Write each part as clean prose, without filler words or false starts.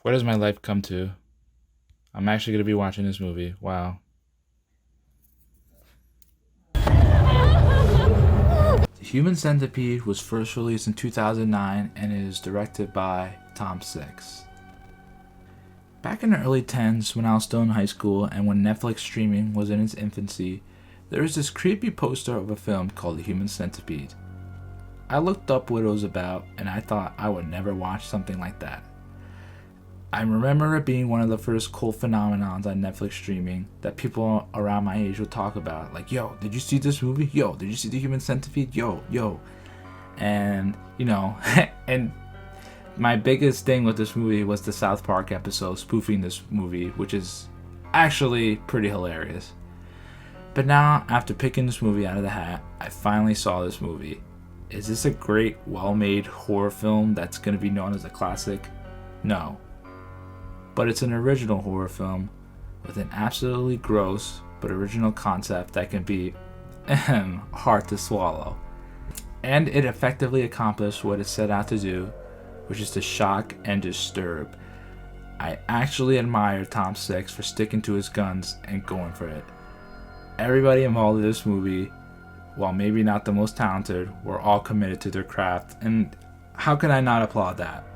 What has my life come to? I'm actually going to be watching this movie. Wow. The Human Centipede was first released in 2009 and is directed by Tom Six. Back in the early 10s, when I was still in high school and when Netflix streaming was in its infancy, there was this creepy poster of a film called The Human Centipede. I looked up what it was about and I thought I would never watch something like that. I remember it being one of the first cult phenomenons on Netflix streaming that people around my age would talk about. Like, yo, did you see this movie? Yo, did you see The Human Centipede? Yo. And, and my biggest thing with this movie was the South Park episode spoofing this movie, which is actually pretty hilarious. But now, after picking this movie out of the hat, I finally saw this movie. Is this a great, well-made horror film that's going to be known as a classic? No. But it's an original horror film with an absolutely gross but original concept that can be hard to swallow. And it effectively accomplished what it set out to do, which is to shock and disturb. I actually admire Tom Six for sticking to his guns and going for it. Everybody involved in this movie, while maybe not the most talented, were all committed to their craft, and how can I not applaud that?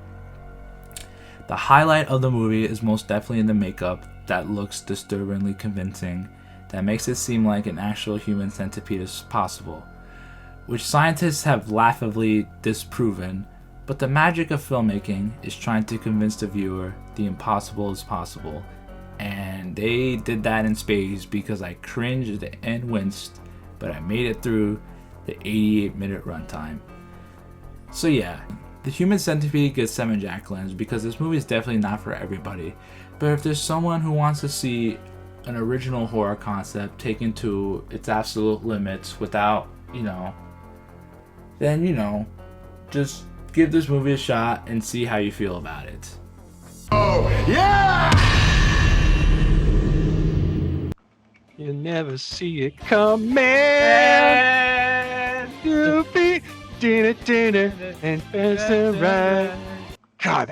The highlight of the movie is most definitely in the makeup that looks disturbingly convincing, that makes it seem like an actual human centipede is possible, which scientists have laughably disproven, but the magic of filmmaking is trying to convince the viewer the impossible is possible, and they did that in spades because I cringed and winced, but I made it through the 88-minute runtime. So yeah, The Human Centipede gets 7 Jackalins because this movie is definitely not for everybody. But if there's someone who wants to see an original horror concept taken to its absolute limits without, then, just give this movie a shot and see how you feel about it. Oh, yeah! You never see it coming. You'll be dinner and dancing around. God,